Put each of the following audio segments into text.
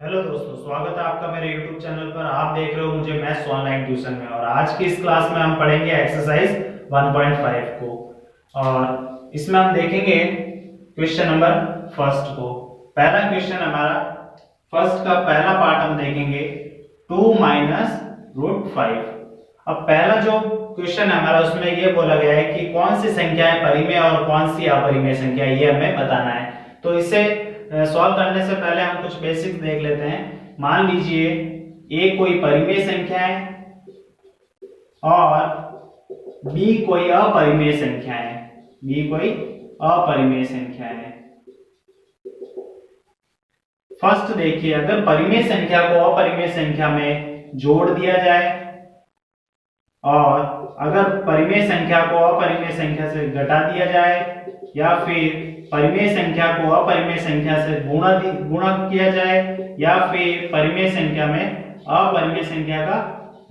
Hello दोस्तों, स्वागत है आपका मेरे YouTube चैनल पर। आप देख रहे हो मुझे मैथ्स ऑनलाइन ट्यूशन में। और आज की इस क्लास में हम पढ़ेंगे एक्सरसाइज 1.5 को। और इसमें हम देखेंगे क्वेश्चन नंबर फर्स्ट को। पहला क्वेश्चन हमारा फर्स्ट का पहला पार्ट हम देखेंगे 2 माइनस रूट 5। अब पहला जो क्वेश्चन है हमारा, उसमें ये बोला गया है कि कौन सी संख्या है परिमेय और कौन सी अपरिमेय संख्या है, ये हमें बताना है। तो इसे सॉल्व करने से पहले हम कुछ बेसिक्स देख लेते हैं। मान लीजिए ए कोई परिमेय संख्या है और बी कोई अपरिमेय संख्या है। बी कोई अपरिमेय संख्या है। फर्स्ट देखिए, अगर परिमेय संख्या को अपरिमेय संख्या में जोड़ दिया जाए और अगर परिमेय संख्या को अपरिमेय संख्या से घटा दिया जाए या फिर परिमेय संख्या को अपरिमेय संख्या से गुणा किया जाए या फिर परिमेय संख्या में अपरिमेय संख्या का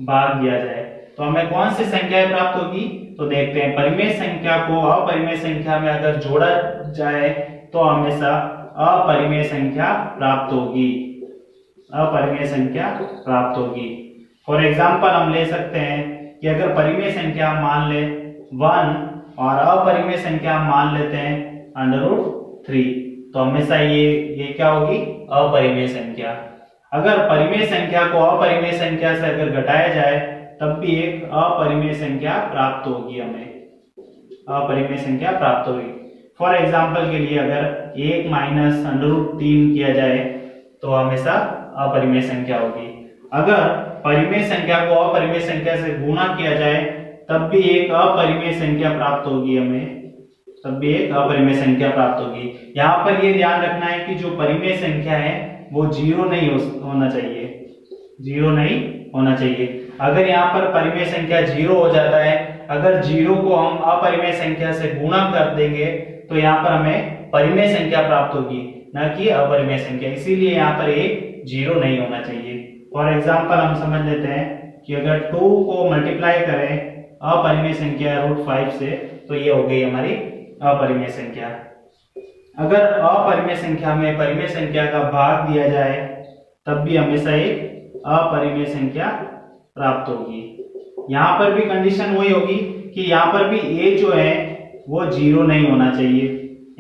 भाग दिया जाए, तो हमें कौन सी संख्या प्राप्त होगी। तो देखते हैं, परिमेय संख्या को अपरिमेय संख्या में अगर जोड़ा जाए तो हमेशा अपरिमेय संख्या प्राप्त होगी। अपरिमेय संख्या प्राप्त होगी। फॉर एग्जाम्पल हम ले सकते हैं कि अगर परिमेय संख्या मान ले 1 और अपरिमेय संख्या मान लेते हैं √3, तो हमेशा ये क्या होगी, अपरिमेय संख्या। अगर परिमेय संख्या को अपरिमेय संख्या से अगर घटाया जाए तब भी एक अपरिमेय संख्या प्राप्त होगी। हमें अपरिमेय संख्या प्राप्त होगी। फॉर एग्जाम्पल के लिए अगर 1 माइनस √3 किया जाए तो हमेशा अपरिमेय संख्या होगी। अगर परिमेय संख्या को अपरिमेय संख्या से गुणा किया जाए तब भी एक अपरिमेय संख्या प्राप्त होगी। हमें तब भी एक अपरिमेय संख्या प्राप्त होगी। यहाँ पर ये ध्यान रखना है कि जो परिमेय संख्या है वो जीरो नहीं होना चाहिए। जीरो नहीं होना चाहिए। अगर यहाँ पर परिमेय संख्या जीरो हो जाता है, अगर जीरो को हम अपरिमेय संख्या से गुणा कर देंगे तो यहाँ पर हमें परिमेय संख्या प्राप्त होगी, न कि अपरिमेय संख्या। इसीलिए यहाँ पर एक जीरो नहीं होना चाहिए। फॉर एग्जाम्पल हम समझ लेते हैं कि अगर 2 को मल्टीप्लाई करें अपरिमेय संख्या √5 से तो ये हो गई हमारी अपरिमेय संख्या। अगर अपरिमेय संख्या में परिमेय संख्या का भाग दिया जाए तब भी हमेशा एक अपरिमेय संख्या प्राप्त होगी। यहाँ पर भी कंडीशन वही होगी कि यहाँ पर भी ए जो है वो जीरो नहीं होना चाहिए।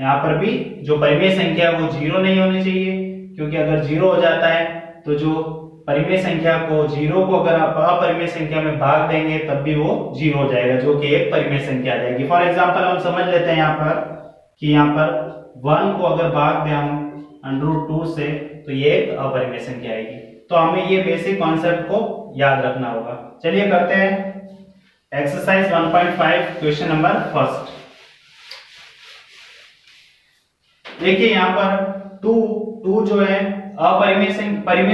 यहाँ पर भी जो परिमेय संख्या है वो जीरो नहीं होनी चाहिए, क्योंकि अगर जीरो हो जाता है तो जो परिमेय संख्या को जीरो को अगर आप अपरिमेय संख्या में भाग देंगे तब भी वो जीरो हो जाएगा, जो कि एक परिमेय संख्या आ जाएगी। फॉर एग्जांपल हम समझ लेते हैं यहाँ पर कि यहाँ पर 1 को अगर भाग दें हम √2 से तो ये एक अपरिमेय संख्या आएगी। तो हमें ये बेसिक कॉन्सेप्ट को याद रखना होगा। चलिए करते हैं एक्सरसाइज 1.5 क्वेश्चन नंबर फर्स्ट। देखिए यहाँ पर 2 जो है परिमेय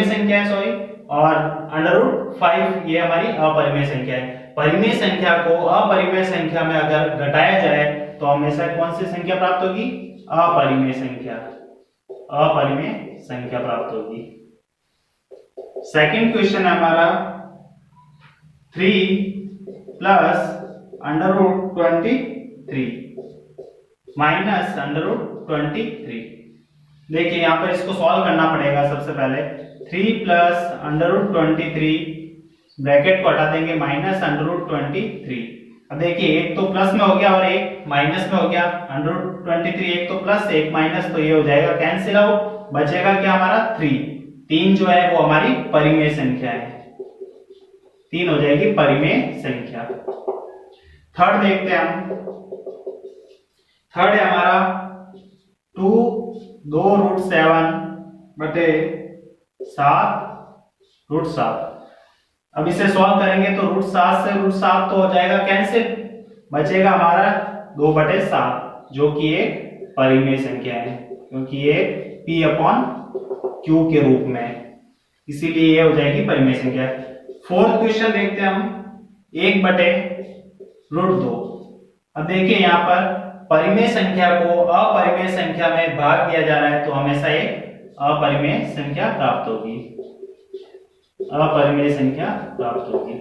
संख्या है, सॉरी, और √5 ये हमारी अपरिमेय संख्या है। परिमेय संख्या को अपरिमेय संख्या में अगर घटाया जाए तो हमेशा कौन सी संख्या प्राप्त होगी, अपरिमेय संख्या। अपरिमेय संख्या प्राप्त होगी। सेकंड क्वेश्चन है हमारा 3 प्लस √23 माइनस √23। देखिए यहाँ पर इसको सॉल्व करना पड़ेगा। सबसे पहले 3 प्लस √23 ब्रैकेट को हटा देंगे माइनस √23। अब देखिए एक तो प्लस में हो गया और एक माइनस में हो गया। √23 एक तो प्लस एक माइनस, तो ये हो जाएगा कैंसिल आउट। बचेगा क्या हमारा 3 जो है वो हमारी परिमेय संख्या है। 3 हो जाएगी परिमेय संख्या। थर्ड देखते हैं हम। थर्ड है हमारा 2√7 बटे 7√7। अब इसे सॉल्व करेंगे तो √7 से √7 तो हो जाएगा कैंसिल। बचेगा हमारा 2/7 जो कि एक परिमेय संख्या है, क्योंकि ये P/Q के रूप में है, इसीलिए ये हो जाएगी परिमेय संख्या। फोर्थ क्वेश्चन देखते हैं हम 1/√2। अब देखिए यहाँ पर परिमेय संख्या को अपरिमेय संख्या में भाग दिया जा रहा है तो हमेशा एक अपरिमेय संख्या प्राप्त होगी। अपरिमेय संख्या प्राप्त होगी।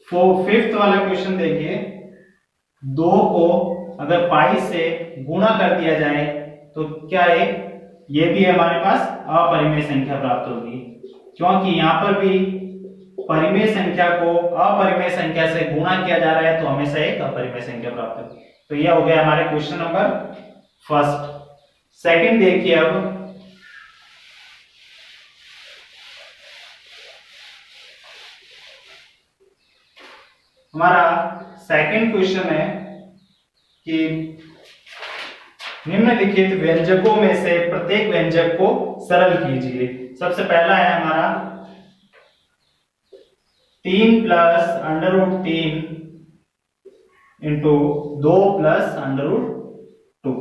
फिफ्थ वाला क्वेश्चन देखिए, 2 को अगर पाई से गुणा कर दिया जाए तो क्या एक ये भी हमारे पास अपरिमेय संख्या प्राप्त होगी, क्योंकि यहाँ पर भी परिमेय संख्या को अपरिमेय संख्या से गुणा किया जा रहा है तो हमेशा एक अपरिमेय संख्या प्राप्त होगी। तो यह हो गया हमारे क्वेश्चन नंबर फर्स्ट। सेकंड देखिए, अब हमारा सेकंड क्वेश्चन है कि निम्नलिखित व्यंजकों में से प्रत्येक व्यंजक को सरल कीजिए। सबसे पहला है हमारा 3 plus under root 3 into 2 plus under root 2।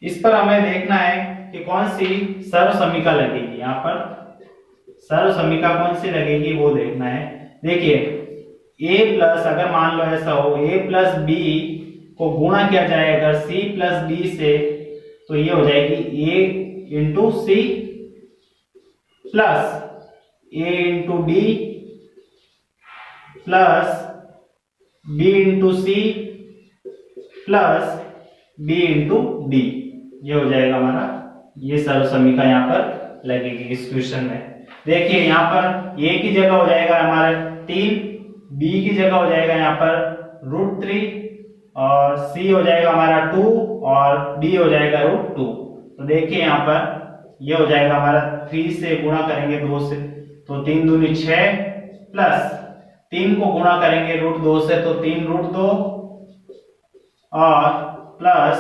इस पर हमें देखना है कि कौन सी सर्व समीका लगेगी। यहाँ पर सर्व समीका कौन सी लगेगी वो देखना है। देखिए a प्लस, अगर मान लो ऐसा हो a प्लस बी को गुणा किया जाए अगर c प्लस डी से, तो ये हो जाएगी a into c plus a into d plus b into c plus b into d. ये हो जाएगा हमारा, ये सर्व समीका यहाँ पर लगेगी इस क्वेश्चन में। देखिए यहाँ पर a की जगह हो जाएगा हमारा 3, b की जगह हो जाएगा यहाँ पर √3 और c हो जाएगा हमारा 2 और d हो जाएगा √2। तो देखिए यहाँ पर ये हो जाएगा हमारा 3 से गुणा करेंगे 2 से तो 3 दूनी 6 प्लस 3 को गुणा करेंगे √2 से तो 3 √2 और प्लस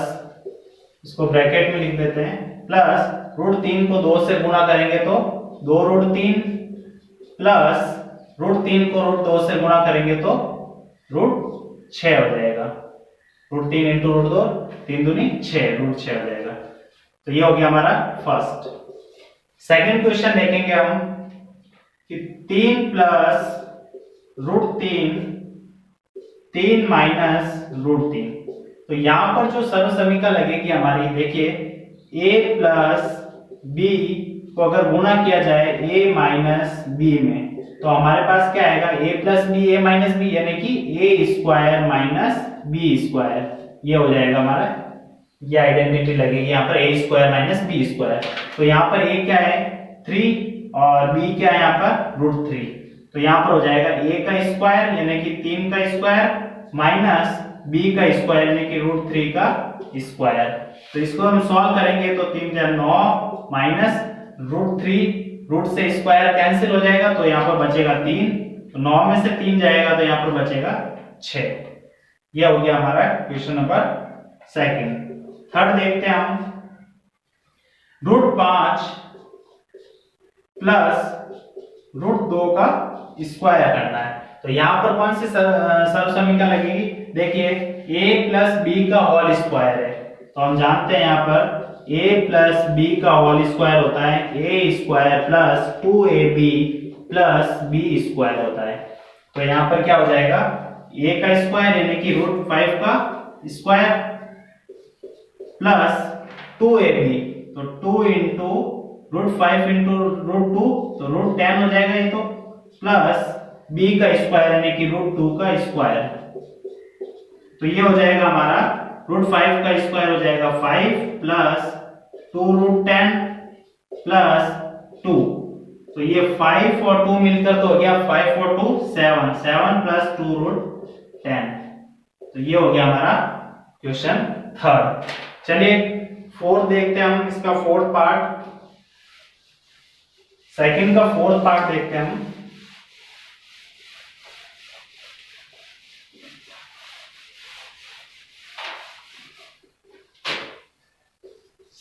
इसको ब्रैकेट में लिख देते हैं प्लस √3 को 2 से गुणा करेंगे तो 2√3 प्लस √3 को √2 से गुणा करेंगे तो √6 हो जाएगा। √3 इंटू √2 3 दूनी 6 √6 हो जाएगा। तो ये हो गया हमारा फर्स्ट। सेकंड क्वेश्चन देखेंगे हम कि 3 प्लस √3 3 माइनस √3। तो यहां पर जो सर्व समीका लगेगी हमारी, देखिए a प्लस बी को अगर गुणा किया जाए a माइनस बी में तो हमारे पास क्या आएगा a plus b a minus b, यानी कि a square minus b square. ये हो जाएगा हमारा, ये आइडेंटिटी लगेगी यहाँ पर a square minus b square. तो यहाँ पर a क्या है 3 और b क्या है यहाँ पर √3। तो यहाँ पर हो जाएगा a का स्क्वायर यानी कि 3 का स्क्वायर माइनस b का स्क्वायर यानी कि √3 का स्क्वायर। तो इसको हम सॉल्व करेंगे तो 3 × 9 माइनस √3, रूट से स्क्वायर कैंसिल हो जाएगा तो यहाँ पर बचेगा 3, तो 9 में से 3 जाएगा तो यहाँ पर बचेगा 6। यह हो गया हमारा क्वेश्चन नंबर सेकंड। थर्ड देखते हैं हम, √5 प्लस √2 का स्क्वायर करना है। तो यहाँ पर कौन सी सर्व समीका लगेगी? देखिए a प्लस बी का होल स्क्वायर है तो हम जानते हैं यहाँ पर a प्लस बी का होल स्क्वायर होता है a square plus 2ab plus b square होता है। तो यहाँ पर क्या हो जाएगा a का स्क्वायर यानी कि √5 का स्क्वायर प्लस 2ab, तो 2 इंटू √5 इंटू √2 तो √10 हो जाएगा ये, तो प्लस b का स्क्वायर यानी कि √2 का स्क्वायर। तो ये हो जाएगा हमारा √5 का स्क्वायर हो जाएगा 5 प्लस 2√10 प्लस 2। तो ये 5 और 2 मिलकर तो हो गया 5 और 2 7, 7 प्लस 2√10। तो ये हो गया हमारा क्वेश्चन थर्ड। चलिए फोर्थ देखते हैं हम, इसका फोर्थ पार्ट, सेकंड का फोर्थ पार्ट देखते हैं हम।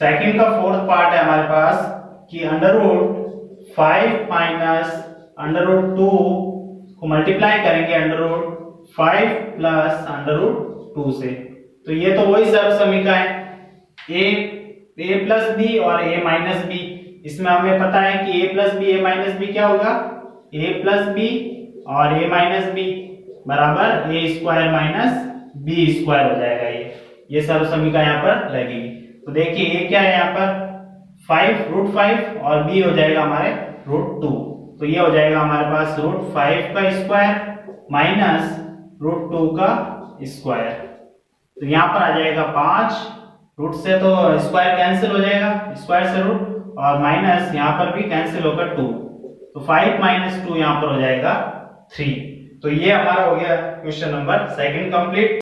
सेकंड का फोर्थ पार्ट है हमारे पास कि √5 माइनस √2 को मल्टीप्लाई करेंगे √5 प्लस √2 से। तो ये तो वही सर्व समीका है a प्लस बी और a माइनस बी। इसमें हमें पता है कि a plus b a minus b क्या होगा, a प्लस बी और a माइनस बी बराबर a square minus b square हो जाएगा। ये सर्व समीका यहाँ पर लगेगी। तो देखिए ये क्या है यहाँ पर 5 और b हो जाएगा हमारे √2। तो ये हो जाएगा हमारे पास √5 का स्क्वायर माइनस √2 का स्क्वायर। तो यहाँ पर आ जाएगा 5 रूट से तो स्क्वायर कैंसिल हो जाएगा, स्क्वायर से रूट, और माइनस यहाँ पर भी कैंसिल होकर 2, तो 5 - 2 यहाँ पर हो जाएगा 3। तो ये हमारा हो गया क्वेश्चन नंबर 2 कंप्लीट।